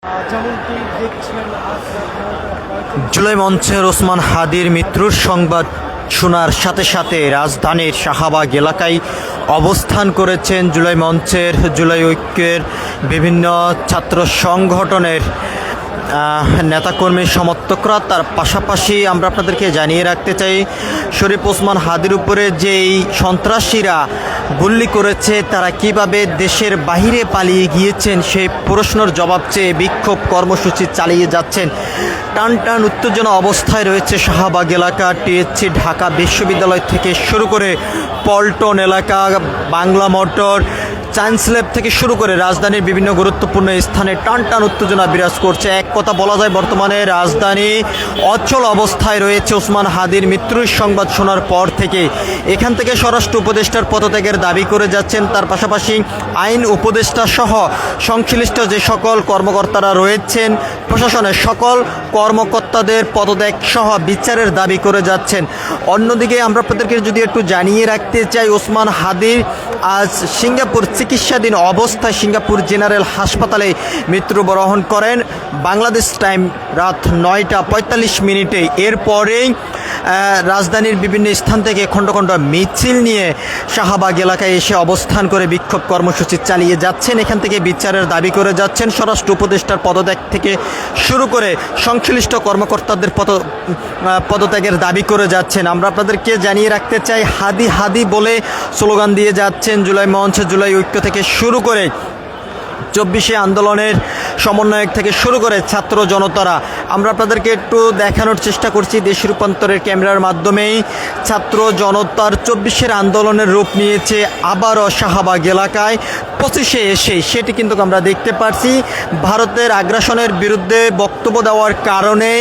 যেমনটি দেখছেন জুলাই মঞ্চের ওসমান হাদির মৃত্যুর সংবাদ শোনার সাথে সাথে রাজধানীর শাহবাগ এলাকায় অবস্থান করেছেন জুলাই মঞ্চের, জুলাই ঐক্যের বিভিন্ন ছাত্র সংগঠনের নেতাকর্মী সমর্থকরা। তার পাশাপাশি আমরা আপনাদেরকে জানিয়ে রাখতে চাই, শরীফ ওসমান হাদির উপরে যেই সন্ত্রাসীরা গুলি করেছে তারা কিভাবে দেশের বাহিরে পালিয়ে গিয়েছেন সেই প্রশ্নের জবাব চেয়ে বিক্ষোভ কর্মসূচি চালিয়ে যাচ্ছেন। টান টান উত্তেজনা অবস্থায় রয়েছে শাহবাগ এলাকা, টিএসসি ঢাকা বিশ্ববিদ্যালয় থেকে শুরু করে পল্টন এলাকা, বাংলা মোটর, সায়েন্স ল্যাব থেকে শুরু করে রাজধানীর বিভিন্ন গুরুত্বপূর্ণ স্থানে টান টান উত্তেজনা বিরাজ করছে। এক কথা বলা যায়, বর্তমানে রাজধানী অচল অবস্থায় রয়েছে। ওসমান হাদির মৃত্যুর সংবাদ শোনার পর থেকে এখান থেকে স্বরাষ্ট্র উপদেষ্টার পদত্যাগের দাবি করে যাচ্ছেন। তার পাশাপাশি আইন উপদেষ্টা সহ সংশ্লিষ্ট যে সকল কর্মকর্তারা রয়েছেন, প্রশাসনের সকল কর্মকর্তাদের পদত্যাগ সহ বিচারের দাবি করে যাচ্ছেন। অন্যদিকে আমরা আপনাদেরকে যদি একটু জানিয়ে রাখতে চাই, ওসমান হাদির আজ সিঙ্গাপুর চিকিৎসাধীন অবস্থায় সিঙ্গাপুর জেনারেল হাসপাতালে মৃত্যুবরণ করেন বাংলাদেশ টাইম রাত 9টা 45 এরপরেই রাজধানীর বিভিন্ন স্থান থেকে খণ্ড খণ্ড মিছিল নিয়ে শাহবাগ এলাকায় এসে অবস্থান করে বিক্ষোভ কর্মসূচি চালিয়ে যাচ্ছেন। এখান থেকে বিচারের দাবি করে যাচ্ছেন। স্বরাষ্ট্র উপদেষ্টার পদত্যাগ থেকে শুরু করে সংশ্লিষ্ট কর্মকর্তাদের পদত্যাগের দাবি করে যাচ্ছেন। আমরা আপনাদেরকে জানিয়ে রাখতে চাই, হাদি হাদি বলে স্লোগান দিয়ে যাচ্ছেন জুলাই মঞ্চ, জুলাই ঐক্য থেকে শুরু করে 24শে আন্দোলনের সমন্বয়ক থেকে শুরু করে ছাত্র জনতারা। আমরা আপনাদেরকে একটু দেখানোর চেষ্টা করছি দেশ রূপান্তরের ক্যামেরার মাধ্যমেই। ছাত্র জনতার 24শের আন্দোলনের রূপ নিয়েছে আবারও শাহবাগ এলাকায় 25শে এসে, সেটি কিন্তু আমরা দেখতে পাচ্ছি। ভারতের আগ্রাসনের বিরুদ্ধে বক্তব্য দেওয়ার কারণে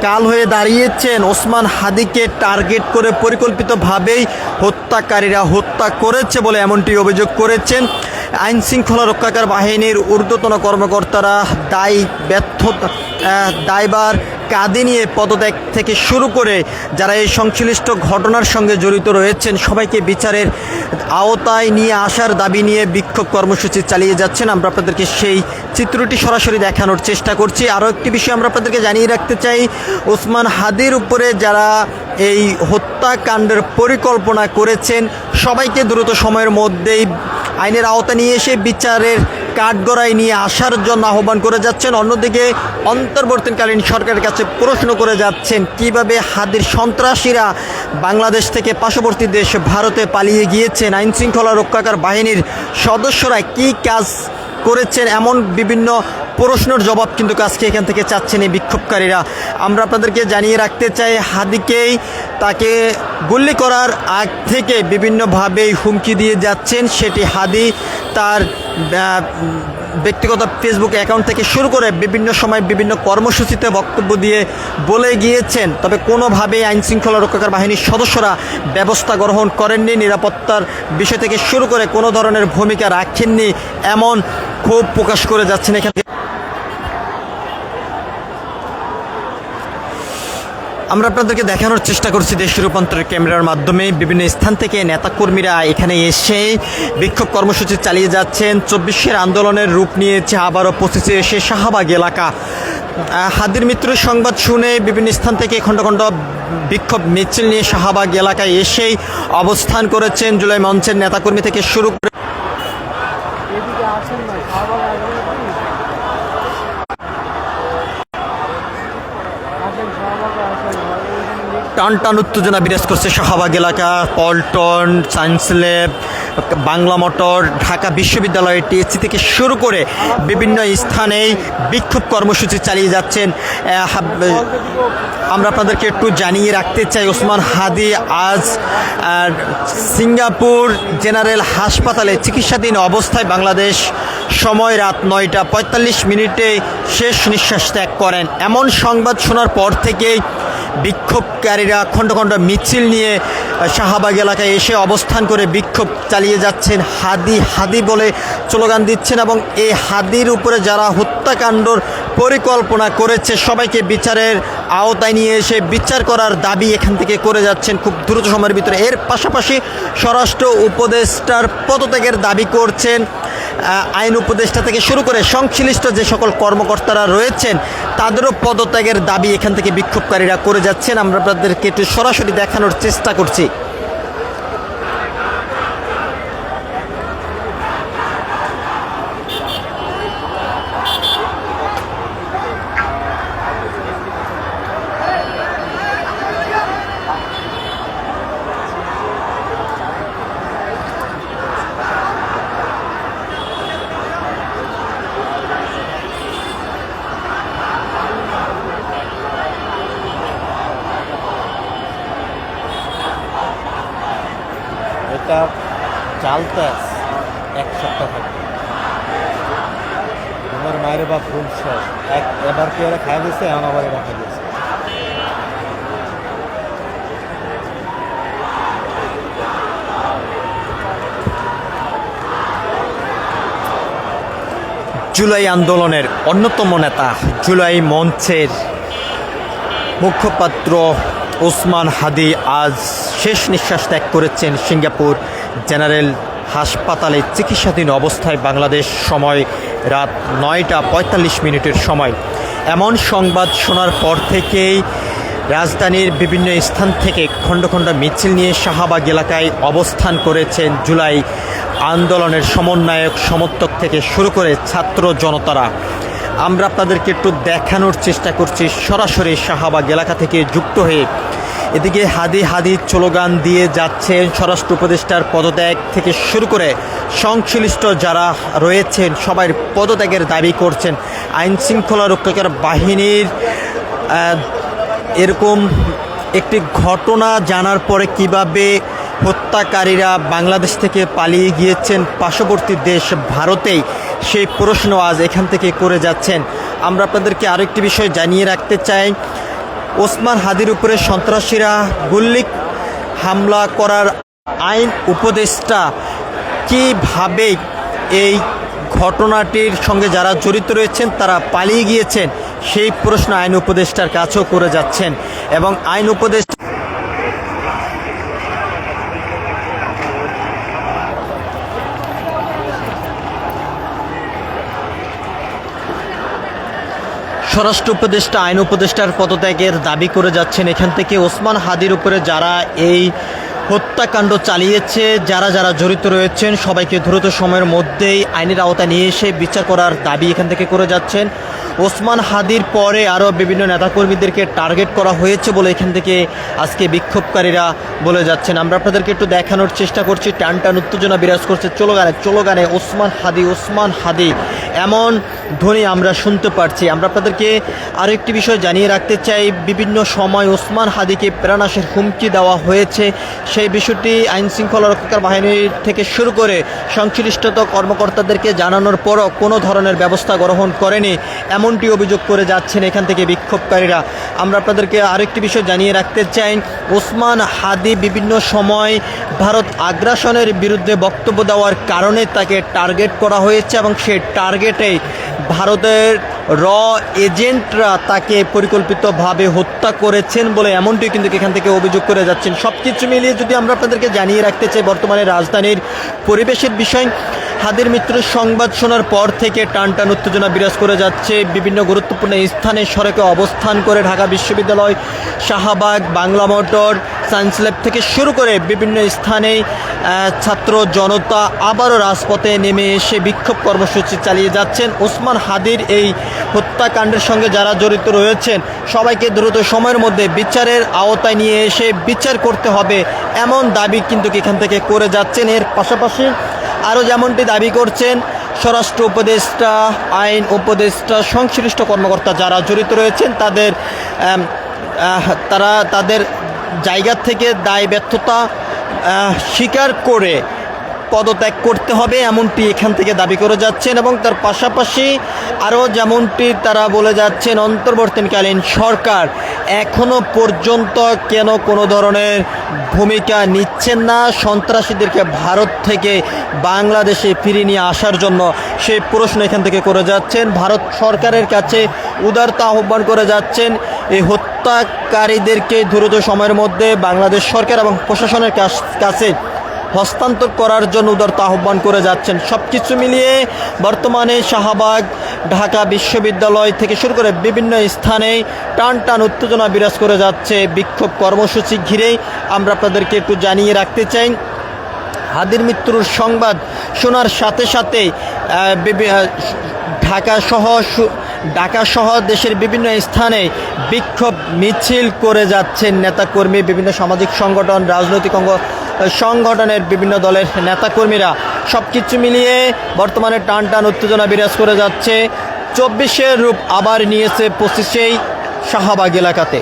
কাল হয়ে দাঁড়িয়েছেন ওসমান হাদিকে টার্গেট করে পরিকল্পিতভাবেই হত্যাকারীরা হত্যা করেছে বলে এমনটি অভিযোগ করেছেন আইন শৃঙ্খলা রক্ষাকার বাহিনীর ঊর্ধ্বতন কর্মকর্তারা। দায়ভার কাঁধে নিয়ে পদত্যাগ থেকে শুরু করে যারা এই সংশ্লিষ্ট ঘটনার সঙ্গে জড়িত রয়েছেন সবাইকে বিচারের আওতায় নিয়ে আসার দাবি নিয়ে বিক্ষোভ কর্মসূচি চালিয়ে যাচ্ছেন। আমরা আপনাদেরকে সেই চিত্রটি সরাসরি দেখানোর চেষ্টা করছি। আরও একটি বিষয় আমরা আপনাদেরকে জানিয়ে রাখতে চাই, ওসমান হাদির উপরে যারা এই হত্যাকাণ্ডের পরিকল্পনা করেছেন সবাইকে দ্রুত সময়ের মধ্যেই আইনের আওতা নিয়ে এসে বিচারের কাঠগড়ায় নিয়ে আসার জন্য আহ্বান করে যাচ্ছেন। অন্যদিকে অন্তর্বর্তীকালীন সরকারের কাছে প্রশ্ন করে যাচ্ছেন কিভাবে হাদির সন্ত্রাসীরা বাংলাদেশ থেকে পার্শ্ববর্তী দেশ ভারতে পালিয়ে গিয়েছেন, আইন শৃঙ্খলা রক্ষাকার বাহিনীর সদস্যরা কি কাজ করেছেন, এমন বিভিন্ন প্রশ্নের জবাব কিন্তু আজকে এখান থেকে চাচ্ছেন এই বিক্ষোভকারীরা। আমরা আপনাদেরকে জানিয়ে রাখতে চাই, হাদিকেই তাকে গুলি করার আগ থেকে বিভিন্নভাবেই হুমকি দিয়ে যাচ্ছেন। সেটি হাদি তার ব্যক্তিগত ফেসবুক অ্যাকাউন্ট থেকে শুরু করে বিভিন্ন সময় বিভিন্ন কর্মসূচিতে বক্তব্য দিয়ে বলে গিয়েছেন। তবে কোনোভাবেই আইন শৃঙ্খলা রক্ষাকার বাহিনীর সদস্যরা ব্যবস্থা গ্রহণ করেননি, নিরাপত্তার বিষয় থেকে শুরু করে কোনো ধরনের ভূমিকা রাখেননি, এমন ক্ষোভ প্রকাশ করে যাচ্ছেন এখান থেকে। আমরা আপনাদেরকে দেখানোর চেষ্টা করছি দেশ রূপান্তরের ক্যামেরার মাধ্যমে। বিভিন্ন স্থান থেকে নেতাকর্মীরা এখানে এসে বিক্ষোভ কর্মসূচি চালিয়ে যাচ্ছেন। 24শের আন্দোলনের রূপ নিয়েছে আবারও 25শে এসে শাহবাগ এলাকা। হাদির মৃত্যুর সংবাদ শুনে বিভিন্ন স্থান থেকে খণ্ড খণ্ড বিক্ষোভ মিছিল নিয়ে শাহবাগ এলাকায় এসেই অবস্থান করেছেন জুলাই মঞ্চের নেতাকর্মী থেকে শুরু করে। টান টান উত্তেজনা বিরাজ করছে শাহবাগ এলাকা, Paltan, science lab, Bangla motor, Dhaka বিশ্ববিদ্যালয়, টিএসসি থেকে শুরু করে বিভিন্ন স্থানেই বিক্ষোভ কর্মসূচি চালিয়ে যাচ্ছেন। আমরা আপনাদেরকে একটু জানিয়ে রাখতে চাই, ওসমান হাদি আজ সিঙ্গাপুর জেনারেল হাসপাতালে চিকিৎসাধীন অবস্থায় বাংলাদেশ সময় রাত 9টা 45 শেষ নিঃশ্বাস ত্যাগ করেন। এমন সংবাদ শোনার পর থেকেই বিক্ষোভকারীরা খণ্ড খণ্ড মিছিল নিয়ে শাহবাগ এলাকায় এসে অবস্থান করে বিক্ষোভ চালিয়ে যাচ্ছেন, হাদি হাদি বলে স্লোগান দিচ্ছেন এবং এই হাদির উপরে যারা হত্যাকাণ্ডর পরিকল্পনা করেছে সবাইকে বিচারের আওতায় নিয়ে এসে বিচার করার দাবি এখান থেকে করে যাচ্ছেন খুব দ্রুত সময়ের ভিতরে। এর পাশাপাশি স্বরাষ্ট্র উপদেষ্টার পদত্যাগের দাবি করছেন আইন উপদেষ্টা থেকে শুরু করে সংশ্লিষ্ট যে সকল কর্মকর্তারা রয়েছেন তাদেরও পদত্যাগের দাবি এখান থেকে বিক্ষোভকারীরা করে যাচ্ছেন। আমরা আপনাদেরকে একটু সরাসরি দেখানোর চেষ্টা করছি। এটা চালতে এক সপ্তাহ থাকবে। আমার মায়ের বা ফুল শেষ এবার কি এরা খাই দিয়েছে, এখন আবার এরা খাই দিয়েছে। জুলাই আন্দোলনের অন্যতম নেতা, জুলাই মঞ্চের মুখপাত্র ওসমান হাদি আজ শেষ নিঃশ্বাস ত্যাগ করেছেন সিঙ্গাপুর জেনারেল হাসপাতালে চিকিৎসাধীন অবস্থায়। বাংলাদেশ সময় রাত 9:45 সময়। এমন সংবাদ শোনার পর থেকেই রাজধানীর বিভিন্ন স্থান থেকে খণ্ড খণ্ড মিছিল নিয়ে শাহবাগ এলাকায় অবস্থান করেছেন জুলাই আন্দোলনের সমন্বয়ক সমর্থক থেকে শুরু করে ছাত্র জনতারা। আমরা আপনাদেরকে একটু দেখানোর চেষ্টা করছি সরাসরি শাহবাগ এলাকা থেকে যুক্ত হয়ে। এদিকে হাদি হাদি স্লোগান দিয়ে যাচ্ছেন, স্বরাষ্ট্র উপদেষ্টার পদত্যাগ থেকে শুরু করে সংশ্লিষ্ট যারা রয়েছেন সবাই পদত্যাগের দাবি করছেন। আইন শৃঙ্খলা রক্ষাকার বাহিনীর এরকম একটি ঘটনা জানার পরে কিভাবে হত্যাকারীরা বাংলাদেশ থেকে পালিয়ে গিয়েছেন পার্শ্ববর্তী দেশ ভারতেই, সেই প্রশ্ন আজ এখান থেকে করে যাচ্ছেন। আমরা আপনাদেরকে আরেকটি বিষয় জানিয়ে রাখতে চাই, ওসমান হাদির উপরে সন্ত্রাসীরা গুল্লি হামলা করার আইন উপদেষ্টা কিভাবে এই ঘটনাটির সঙ্গে যারা জড়িত রয়েছেন তারা পালিয়ে গিয়েছেন, সেই প্রশ্ন আইন উপদেষ্টার কাছেও করে যাচ্ছেন। এবং আইন উপদেষ্টা স্বরাষ্ট্র উপদেষ্টা আইন উপদেষ্টার পদত্যাগের দাবি করে যাচ্ছেন। এখান থেকে ওসমান হাদির উপরে যারা এই হত্যাকাণ্ড চালিয়েছে, যারা যারা জড়িত রয়েছেন সবাইকে দ্রুত সময়ের মধ্যেই আইনের আওতায় নিয়ে এসে বিচার করার দাবি এখান থেকে করে যাচ্ছেন। ওসমান হাদির পরে আরও বিভিন্ন নেতাকর্মীদেরকে টার্গেট করা হয়েছে বলে এখান থেকে আজকে বিক্ষোভকারীরা বলে যাচ্ছেন। আমরা আপনাদেরকে একটু দেখানোর চেষ্টা করছি। টান টান উত্তেজনা বিরাজ করছে, চলো গানে ওসমান হাদি এমন ধ্বনি আমরা শুনতে পারছি। আমরা আপনাদেরকে আরও একটি বিষয় জানিয়ে রাখতে চাই, বিভিন্ন সময় ওসমান হাদিকে প্রাণনাশের হুমকি দেওয়া হয়েছে। সেই বিষয়টি আইন শৃঙ্খলা রক্ষাকার বাহিনীর থেকে শুরু করে সংশ্লিষ্ট কর্মকর্তাদেরকে জানানোর পরও কোনো ধরনের ব্যবস্থা গ্রহণ করেনি, এমনটি অভিযোগ করে যাচ্ছেন এখান থেকে বিক্ষোভকারীরা। আমরা আপনাদেরকে আরেকটি বিষয় জানিয়ে রাখতে চাই, ওসমান হাদি বিভিন্ন সময় ভারত আগ্রাসনের বিরুদ্ধে বক্তব্য দেওয়ার কারণে তাকে টার্গেট করা হয়েছে এবং সেই টার্গেটেই ভারতের র এজেন্টরা তাকে পরিকল্পিতভাবে হত্যা করেছেন বলে এমনটি কিন্তু এখান থেকে অভিযোগ করে যাচ্ছেন। সব কিছু মিলিয়ে যদি আমরা আপনাদেরকে জানিয়ে রাখতে চাই, বর্তমানে রাজধানীর পরিবেশের বিষয়, হাদির মৃত্যুর সংবাদ শোনার পর থেকে টান টান উত্তেজনা বিরাজ করে যাচ্ছে। বিভিন্ন গুরুত্বপূর্ণ স্থানে সড়কে অবস্থান করে ঢাকা বিশ্ববিদ্যালয়, Shahbag, Bangla motor, science lab থেকে শুরু করে বিভিন্ন স্থানে ছাত্র জনতা আবারও রাজপথে নেমে এসে বিক্ষোভ কর্মসূচি চালিয়ে যাচ্ছেন। ওসমান হাদির এই হত্যাকাণ্ডের সঙ্গে যারা জড়িত রয়েছেন সবাইকে দ্রুত সময়ের মধ্যে বিচারের আওতায় নিয়ে এসে বিচার করতে হবে, এমন দাবি কিন্তু এখান থেকে করে যাচ্ছেন। এর পাশাপাশি আরও যেমনটি দাবি করছেন স্বরাষ্ট্র উপদেষ্টা, আইন উপদেষ্টা, সংশ্লিষ্ট কর্মকর্তা যারা জড়িত রয়েছেন তারা তাদের জায়গা থেকে দায় ব্যর্থতা স্বীকার করে পদত্যাগ করতে হবে, এমনটি এখান থেকে দাবি করে যাচ্ছেন। এবং তার পাশাপাশি আরও যেমনটি তারা বলে যাচ্ছেন, অন্তর্বর্তীকালীন সরকার এখনও পর্যন্ত কেন কোনো ধরনের ভূমিকা নিচ্ছেন না সন্ত্রাসীদেরকে ভারত থেকে বাংলাদেশে ফিরিয়ে নিয়ে আসার জন্য, সেই প্রশ্ন এখান থেকে করে যাচ্ছেন। ভারত সরকারের কাছে উদারতা আহ্বান করে যাচ্ছেন এই হত্যাকারীদেরকে দ্রুত সময়ের মধ্যে বাংলাদেশ সরকার এবং প্রশাসনের কাছে হস্তান্তর করার জন্য উদারত আহ্বান করে যাচ্ছেন। সব কিছু মিলিয়ে বর্তমানে শাহবাগ, ঢাকা বিশ্ববিদ্যালয় থেকে শুরু করে বিভিন্ন স্থানে টান টান উত্তেজনা বিরাজ করে যাচ্ছে। বিক্ষোভ কর্মসূচি ঘিরেই আমরা আপনাদেরকে একটু জানিয়ে রাখতে চাই, হাদির মৃত্যুর সংবাদ শোনার সাথে সাথে ঢাকা সহ দেশের বিভিন্ন স্থানে বিক্ষোভ মিছিল করে যাচ্ছেন নেতাকর্মী, বিভিন্ন সামাজিক সংগঠন, রাজনৈতিক সংগঠনের বিভিন্ন দলের নেতাকর্মীরা। সব কিছু মিলিয়ে বর্তমানে টান টান উত্তেজনা বিরাজ করে যাচ্ছে। 24-এর রূপ আবার নিয়েছে 25-এই শাহবাগ এলাকাতে।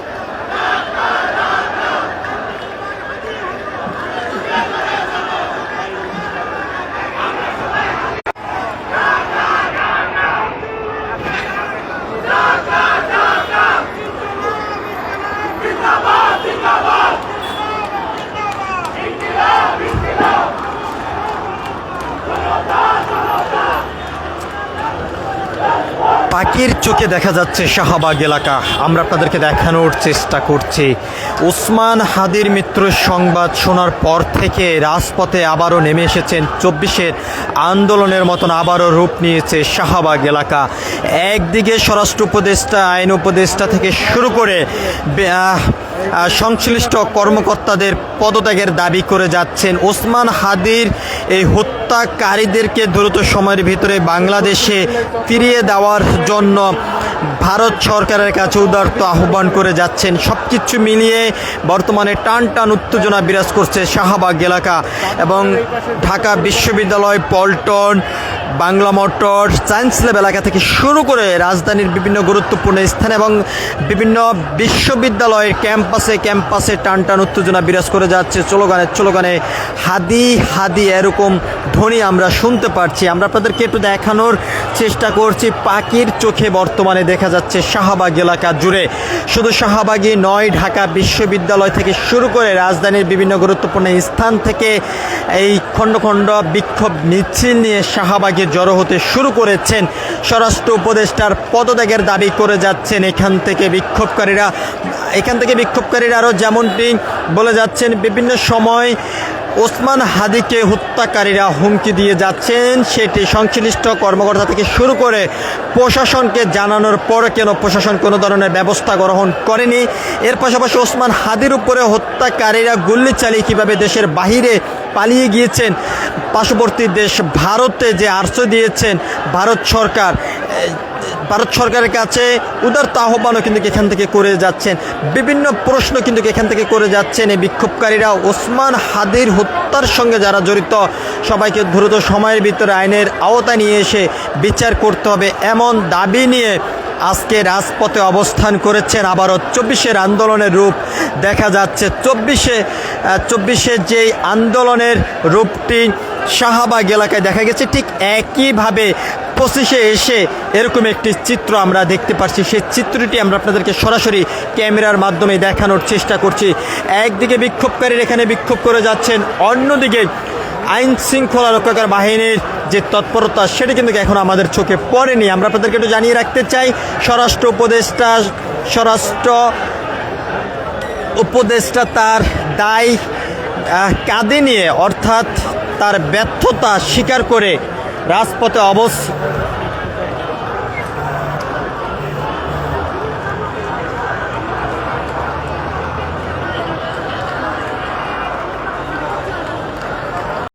পাখির চোখে দেখা যাচ্ছে শাহবাগ এলাকা। আমরা আপনাদেরকে দেখানোর চেষ্টা করছি। ওসমান হাদির মৃত্যুর সংবাদ শোনার পর থেকে রাজপথে আবারও নেমে এসেছেন 24-এর আন্দোলনের মতন আবারও রূপ নিয়েছে শাহবাগ এলাকা। একদিকে স্বরাষ্ট্র উপদেষ্টা, আইন উপদেষ্টা থেকে শুরু করে সংশ্লিষ্ট কর্মকর্তাদের পদত্যাগের দাবি করে যাচ্ছেন। ওসমান হাদির এই হত্যাকারীদেরকে দ্রুত সময়ের ভিতরে বাংলাদেশে ফিরিয়ে দেওয়ার জন্য ভারত সরকারের কাছে উদারত আহ্বান করে যাচ্ছেন। সব কিছু মিলিয়ে বর্তমানে টান টান উত্তেজনা বিরাজ করছে শাহবাগ এলাকা এবং ঢাকা বিশ্ববিদ্যালয়, Paltan, Bangla motor, science lab এলাকা থেকে শুরু করে রাজধানীর বিভিন্ন গুরুত্বপূর্ণ স্থানে এবং বিভিন্ন বিশ্ববিদ্যালয়ের ক্যাম্পাসে টান টান উত্তেজনা বিরাজ করে যাচ্ছে। স্লোগানে হাদি হাদি এরকম ধ্বনি আমরা শুনতে পারছি। আমরা আপনাদেরকে একটু দেখানোর চেষ্টা করছি। পাখির চোখে বর্তমানে দেখা যাচ্ছে শাহবাগ এলাকা জুড়ে। শুধু শাহবাগই নয়, ঢাকা বিশ্ববিদ্যালয় থেকে শুরু করে রাজধানীর বিভিন্ন গুরুত্বপূর্ণ স্থান থেকে এই খণ্ড খণ্ড বিক্ষোভ মিছিল নিয়ে শাহবাগে জড়ো হতে শুরু করেছেন। স্বরাষ্ট্র উপদেষ্টার পদত্যাগের দাবি করে যাচ্ছেন এখান থেকে বিক্ষোভকারীরা আরও যেমনটি বলে যাচ্ছেন, বিভিন্ন সময় ওসমান হাদিকে হত্যাকারীরা হুমকি দিয়ে যাচ্ছেন। সেটি সংশ্লিষ্ট কর্মকর্তা থেকে শুরু করে প্রশাসনকে জানানোর পরে কেন প্রশাসন কোনো ধরনের ব্যবস্থা গ্রহণ করেনি। এর পাশাপাশি ওসমান হাদির উপরে হত্যাকারীরা গুলি চালিয়ে কীভাবে দেশের বাহিরে পালিয়ে গিয়েছেন, পার্শ্ববর্তী দেশ ভারতে যে আশ্রয় দিয়েছেন ভারত সরকারের কাছে উদারত আহ্বানও কিন্তু এখান থেকে করে যাচ্ছেন। বিভিন্ন প্রশ্ন কিন্তু এখান থেকে করে যাচ্ছেন এই বিক্ষোভকারীরা। ওসমান হাদির হত্যার সঙ্গে যারা জড়িত সবাইকে দ্রুত সময়ের ভিতরে আইনের আওতায় নিয়ে এসে বিচার করতে হবে, এমন দাবি নিয়ে আজকে রাজপথে অবস্থান করেছেন। আবারও 24-এর আন্দোলনের রূপ দেখা যাচ্ছে। 24-এর যেই আন্দোলনের রূপটি শাহবাগ এলাকায় দেখা গেছে, ঠিক একইভাবে 25-এ এসে এরকম একটি চিত্র আমরা দেখতে পাচ্ছি। সেই চিত্রটি আমরা আপনাদেরকে সরাসরি ক্যামেরার মাধ্যমে দেখানোর চেষ্টা করছি। একদিকে বিক্ষোভকারীরা এখানে বিক্ষোভ করে যাচ্ছেন, অন্যদিকে আইন শৃঙ্খলা রক্ষাকারী বাহিনীর যে তৎপরতা সেটি কিন্তু এখন আমাদের চোখে পড়েনি। আমরা আপনাদেরকে একটু জানিয়ে রাখতে চাই, স্বরাষ্ট্র উপদেষ্টা তার দায় কাঁধে নিয়ে, অর্থাৎ তার ব্যর্থতা স্বীকার করে রাজপথে